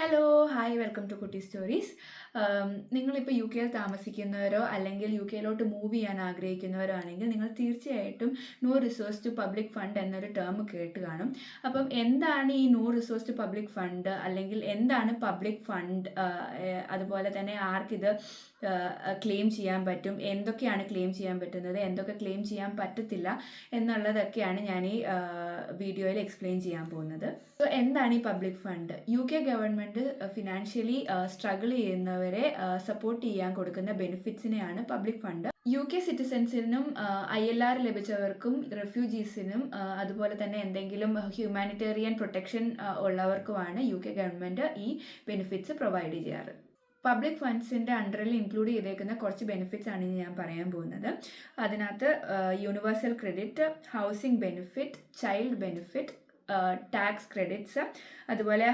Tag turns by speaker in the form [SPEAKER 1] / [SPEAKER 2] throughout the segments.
[SPEAKER 1] Hello hi welcome to കുട്ടി stories. നിങ്ങളിപ്പോൾ U കെയിൽ താമസിക്കുന്നവരോ അല്ലെങ്കിൽ യു കെയിലോട്ട് മൂവ് ചെയ്യാൻ ആഗ്രഹിക്കുന്നവരോ ആണെങ്കിൽ നിങ്ങൾ തീർച്ചയായിട്ടും no recourse to public fund എന്നൊരു ടേം കേട്ട് കാണും. അപ്പം എന്താണ് ഈ no recourse to public fund, അല്ലെങ്കിൽ എന്താണ് പബ്ലിക് ഫണ്ട്, അതുപോലെ തന്നെ ആർക്കിത് ക്ലെയിം ചെയ്യാൻ പറ്റും, എന്തൊക്കെയാണ് ക്ലെയിം ചെയ്യാൻ പറ്റുന്നത്, എന്തൊക്കെ ക്ലെയിം ചെയ്യാൻ പറ്റത്തില്ല എന്നുള്ളതൊക്കെയാണ് ഞാൻ ഈ വീഡിയോയിൽ എക്സ്പ്ലെയിൻ ചെയ്യാൻ പോകുന്നത്. സോ എന്താണ് ഈ public fund? U K government financially struggle ചെയ്യുന്നവരെ സപ്പോർട്ട് ചെയ്യാൻ കൊടുക്കുന്ന ബെനിഫിറ്റ്സിനെയാണ് പബ്ലിക് ഫണ്ട്. യു കെ സിറ്റിസൺസിനും ILR ലഭിച്ചവർക്കും റെഫ്യൂജീസിനും അതുപോലെ തന്നെ എന്തെങ്കിലും ഹ്യൂമാനിറ്റേറിയൻ പ്രൊട്ടക്ഷൻ ഉള്ളവർക്കുമാണ് യു കെ ഗവൺമെൻറ് ഈ ബെനിഫിറ്റ്സ് പ്രൊവൈഡ് ചെയ്യാറ്. പബ്ലിക് ഫണ്ട്സിൻ്റെ അണ്ടറിൽ ഇൻക്ലൂഡ് ചെയ്തേക്കുന്ന കുറച്ച് ബെനിഫിറ്റ്സ് ആണ് ഞാൻ പറയാൻ പോകുന്നത്. അതിനകത്ത് universal credit, housing benefit, child benefit, tax credits, അതുപോലെ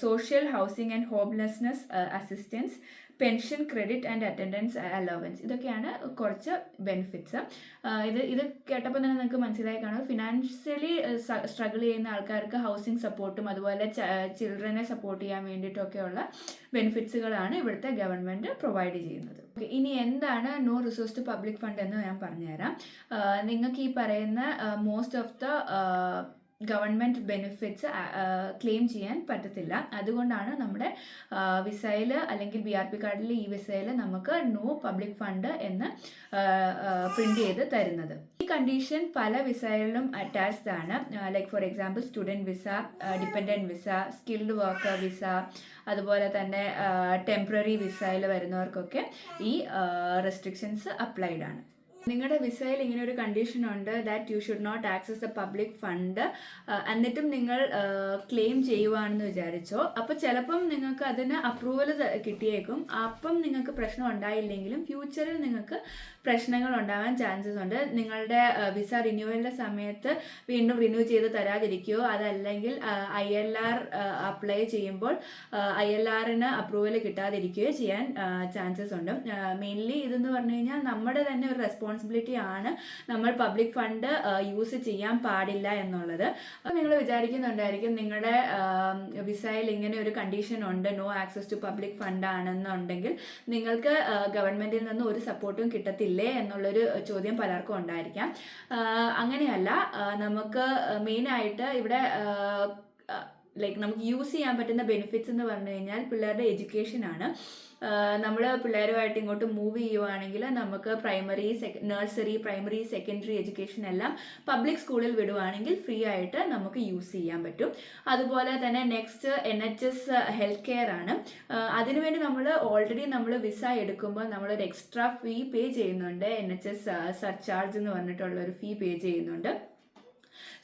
[SPEAKER 1] social housing and homelessness assistance, pension credit and attendance allowance. ഇതൊക്കെയാണ് കുറച്ച് ബെനിഫിറ്റ്സ്. ഇത് കേട്ടപ്പോൾ തന്നെ നിങ്ങൾക്ക് മനസ്സിലായി കാണും, ഫിനാൻഷ്യലി സ്ട്രഗിൾ ചെയ്യുന്ന ആൾക്കാർക്ക് ഹൗസിംഗ് സപ്പോർട്ടും അതുപോലെ ചിൽഡ്രനെ സപ്പോർട്ട് ചെയ്യാൻ വേണ്ടിയിട്ടൊക്കെയുള്ള ബെനിഫിറ്റ്സുകളാണ് ഇവിടുത്തെ ഗവൺമെൻറ് പ്രൊവൈഡ് ചെയ്യുന്നത്. ഇനി എന്താണ് no recourse to public fund എന്ന് ഞാൻ പറഞ്ഞുതരാം. നിങ്ങൾക്ക് ഈ പറയുന്ന most of the government benefits claim ചെയ്യാൻ പറ്റത്തില്ല. അതുകൊണ്ടാണ് നമ്മുടെ വിസയിൽ അല്ലെങ്കിൽ BRP കാർഡിൽ ഈ വിസയിൽ നമുക്ക് നോ പബ്ലിക് ഫണ്ട് എന്ന് പ്രിന്റ് ചെയ്ത് തരുന്നത്. ഈ കണ്ടീഷൻ പല വിസയിലും അറ്റാച്ച്ഡ് ആണ്. Like for example student visa, dependent visa, skilled worker visa, അതുപോലെ തന്നെ ടെമ്പററി വിസയിൽ വരുന്നവർക്കൊക്കെ ഈ റെസ്ട്രിക്ഷൻസ് അപ്ലൈഡ് ആണ്. നിങ്ങളുടെ വിസയിൽ ഇങ്ങനെ ഒരു കണ്ടീഷൻ ഉണ്ട്, that you should not access the public fund. എന്നിട്ടും നിങ്ങൾ ക്ലെയിം ചെയ്യുവാണെന്ന് വിചാരിച്ചോ, അപ്പോൾ ചിലപ്പം നിങ്ങൾക്ക് അതിന് അപ്രൂവൽ കിട്ടിയേക്കും. അപ്പം നിങ്ങൾക്ക് പ്രശ്നം ഉണ്ടായില്ലെങ്കിലും ഫ്യൂച്ചറിൽ നിങ്ങൾക്ക് പ്രശ്നങ്ങൾ ഉണ്ടാകാൻ ചാൻസസ് ഉണ്ട്. നിങ്ങളുടെ വിസ റിന്യൂവലിൻ്റെ സമയത്ത് വീണ്ടും റിന്യൂ ചെയ്ത് തരാതിരിക്കുകയോ, അതല്ലെങ്കിൽ ILR അപ്ലൈ ചെയ്യുമ്പോൾ ILRന് അപ്രൂവൽ കിട്ടാതിരിക്കുകയോ ചെയ്യാൻ ചാൻസസ് ഉണ്ട്. മെയിൻലി ഇതെന്ന് പറഞ്ഞു കഴിഞ്ഞാൽ നമ്മുടെ തന്നെ ഒരു റെസ്പോൺസിബിലിറ്റി ആണ്, നമ്മൾ പബ്ലിക് ഫണ്ട് യൂസ് ചെയ്യാൻ പാടില്ല എന്നുള്ളത്. അപ്പോൾ നിങ്ങൾ വിചാരിക്കുന്നുണ്ടായിരിക്കും, നിങ്ങളുടെ വിസയിൽ ഇങ്ങനെ ഒരു കണ്ടീഷൻ ഉണ്ട്, no access to public fund ആണെന്നുണ്ടെങ്കിൽ നിങ്ങൾക്ക് ഗവൺമെൻറ്റിൽ നിന്ന് ഒരു സപ്പോർട്ടും കിട്ടത്തില്ലേ എന്നുള്ളൊരു ചോദ്യം പലർക്കും ഉണ്ടായിരിക്കാം. അങ്ങനെയല്ല, നമുക്ക് മെയിനായിട്ട് ഇവിടെ ലൈക്ക് നമുക്ക് യൂസ് ചെയ്യാൻ പറ്റുന്ന ബെനിഫിറ്റ്സ് എന്ന് പറഞ്ഞു കഴിഞ്ഞാൽ പിള്ളേരുടെ എഡ്യൂക്കേഷനാണ്. നമ്മൾ പിള്ളേരുമായിട്ട് ഇങ്ങോട്ട് മൂവ് ചെയ്യുവാണെങ്കിൽ നമുക്ക് നഴ്സറി, പ്രൈമറി, സെക്കൻഡറി എഡ്യൂക്കേഷൻ എല്ലാം പബ്ലിക് സ്കൂളിൽ വിടുവാണെങ്കിൽ ഫ്രീ ആയിട്ട് നമുക്ക് യൂസ് ചെയ്യാൻ പറ്റും. അതുപോലെ തന്നെ നെക്സ്റ്റ് NHS ഹെൽത്ത് കെയർ ആണ്. അതിനുവേണ്ടി ഓൾറെഡി നമ്മൾ വിസ എടുക്കുമ്പോൾ നമ്മളൊരു എക്സ്ട്രാ ഫീ പേ ചെയ്യുന്നുണ്ട്. NHS സർചാർജ് എന്ന് പറഞ്ഞിട്ടുള്ള ഒരു ഫീ പേ ചെയ്യുന്നുണ്ട്.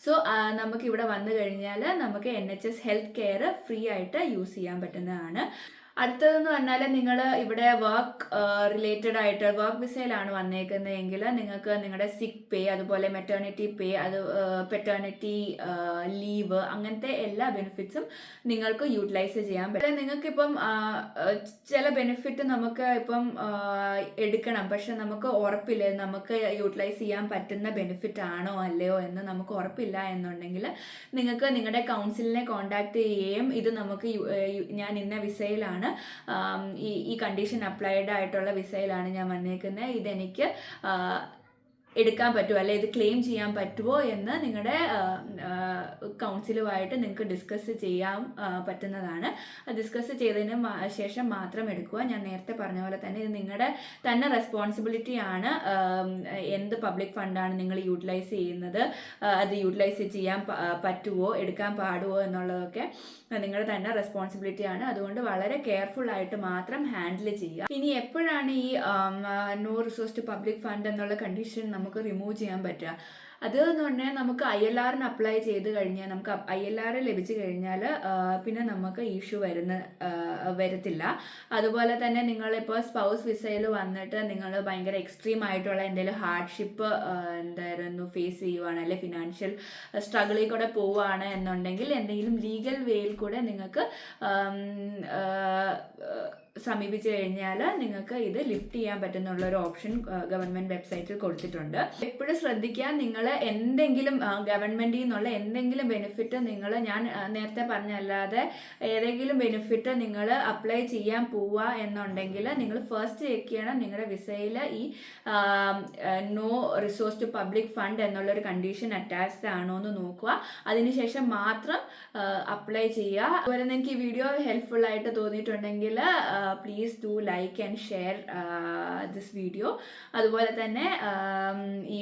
[SPEAKER 1] സോ നമുക്കിവിടെ വന്നു കഴിഞ്ഞാൽ നമുക്ക് NHS ഹെൽത്ത് കെയർ ഫ്രീ ആയിട്ട് യൂസ് ചെയ്യാൻ പറ്റുന്നതാണ്. അടുത്തതെന്ന് പറഞ്ഞാൽ നിങ്ങൾ ഇവിടെ വർക്ക് റിലേറ്റഡ് ആയിട്ട് വർക്ക് വിസയിലാണ് വന്നേക്കുന്നതെങ്കിൽ നിങ്ങൾക്ക് നിങ്ങളുടെ സിക്ക് പേ, അതുപോലെ മെറ്റേണിറ്റി പേ, പെറ്റേണിറ്റി ലീവ്, അങ്ങനത്തെ എല്ലാ ബെനിഫിറ്റ്സും നിങ്ങൾക്ക് യൂട്ടിലൈസ് ചെയ്യാൻ പറ്റും. നിങ്ങൾക്കിപ്പം ചില ബെനിഫിറ്റ് നമുക്ക് ഇപ്പം എടുക്കണം, പക്ഷെ നമുക്ക് ഉറപ്പില്ല നമുക്ക് യൂട്ടിലൈസ് ചെയ്യാൻ പറ്റുന്ന ബെനിഫിറ്റ് ആണോ അല്ലയോ എന്ന് നമുക്ക് ഉറപ്പില്ല എന്നുണ്ടെങ്കിൽ നിങ്ങൾക്ക് നിങ്ങളുടെ കൗൺസിലിനെ കോൺടാക്ട് ചെയ്യുകയും ഇത് നമുക്ക് ഞാൻ ഇന്ന വിസയിലാണ്, ഈ കണ്ടീഷൻ അപ്ലൈഡ് ആയിട്ടുള്ള വിസയിലാണ് ഞാൻ വന്നേക്കുന്നത്, ഇതെനിക്ക് എടുക്കാൻ പറ്റുമോ അല്ലെ ഇത് ക്ലെയിം ചെയ്യാൻ പറ്റുമോ എന്ന് നിങ്ങളുടെ കൗൺസിലുമായിട്ട് നിങ്ങൾക്ക് ഡിസ്കസ് ചെയ്യാൻ പറ്റുന്നതാണ്. ഡിസ്കസ് ചെയ്തതിന് ശേഷം മാത്രം എടുക്കുക. ഞാൻ നേരത്തെ പറഞ്ഞ പോലെ തന്നെ ഇത് നിങ്ങളുടെ തന്നെ റെസ്പോൺസിബിലിറ്റി ആണ്. എന്ത് പബ്ലിക് ഫണ്ടാണ് നിങ്ങൾ യൂട്ടിലൈസ് ചെയ്യുന്നത്, അത് യൂട്ടിലൈസ് ചെയ്യാൻ പറ്റുമോ, എടുക്കാൻ പാടുമോ എന്നുള്ളതൊക്കെ നിങ്ങളുടെ തന്നെ റെസ്പോൺസിബിലിറ്റി ആണ്. അതുകൊണ്ട് വളരെ കെയർഫുൾ ആയിട്ട് മാത്രം ഹാൻഡിൽ ചെയ്യുക. ഇനി എപ്പോഴാണ് ഈ no recourse to public fund എന്നുള്ള കണ്ടീഷൻ നമുക്ക് റിമൂവ് ചെയ്യാൻ പറ്റുക? അത് എന്ന് പറഞ്ഞാൽ നമുക്ക് ILRന് അപ്ലൈ ചെയ്ത് കഴിഞ്ഞാൽ, നമുക്ക് ILR ലഭിച്ചു കഴിഞ്ഞാൽ പിന്നെ നമുക്ക് ഇഷ്യൂ വരത്തില്ല. അതുപോലെ തന്നെ നിങ്ങളിപ്പോൾ സ്പൗസ് വിസയിൽ വന്നിട്ട് നിങ്ങൾ ഭയങ്കര എക്സ്ട്രീം ആയിട്ടുള്ള എന്തെങ്കിലും ഹാർഡ്ഷിപ്പ് ഫേസ് ചെയ്യുവാണ്, അല്ലെ ഫിനാൻഷ്യൽ സ്ട്രഗിളിൽ കൂടെ പോവുകയാണ് എന്നുണ്ടെങ്കിൽ എന്തെങ്കിലും ലീഗൽ വേയിൽ കൂടെ നിങ്ങൾക്ക് സമീപിച്ചു കഴിഞ്ഞാൽ നിങ്ങൾക്ക് ഇത് ലിഫ്റ്റ് ചെയ്യാൻ പറ്റുന്നുള്ള ഒരു ഓപ്ഷൻ ഗവൺമെന്റ് വെബ്സൈറ്റിൽ കൊടുത്തിട്ടുണ്ട്. എപ്പോഴും ശ്രദ്ധിക്കുക, നിങ്ങൾ എന്തെങ്കിലും ഗവൺമെൻറ്റിൽ നിന്നുള്ള എന്തെങ്കിലും ബെനിഫിറ്റ് ഞാൻ നേരത്തെ പറഞ്ഞല്ലാതെ ഏതെങ്കിലും ബെനിഫിറ്റ് നിങ്ങൾ അപ്ലൈ ചെയ്യാൻ പോവുക എന്നുണ്ടെങ്കിൽ നിങ്ങൾ ഫസ്റ്റ് ചെക്ക് ചെയ്യണം നിങ്ങളുടെ വിസയിൽ ഈ no recourse to public fund എന്നുള്ളൊരു കണ്ടീഷൻ അറ്റാച്ച്ഡ് ആണോ എന്ന് നോക്കുക. അതിനുശേഷം മാത്രം അപ്ലൈ ചെയ്യുക. അതുപോലെ നിങ്ങൾക്ക് ഈ വീഡിയോ ഹെൽപ്ഫുൾ ആയിട്ട് തോന്നിയിട്ടുണ്ടെങ്കിൽ please do like and share this video. അതുപോലെ തന്നെ ഈ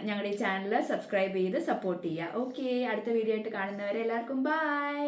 [SPEAKER 1] ഞങ്ങളുടെ ഈ ചാനൽ സബ്സ്ക്രൈബ് ചെയ്ത് സപ്പോർട്ട് ചെയ്യുക. ഓക്കെ, അടുത്ത വീഡിയോ ആയിട്ട് കാണുന്നവരെ എല്ലാവർക്കും ബൈ.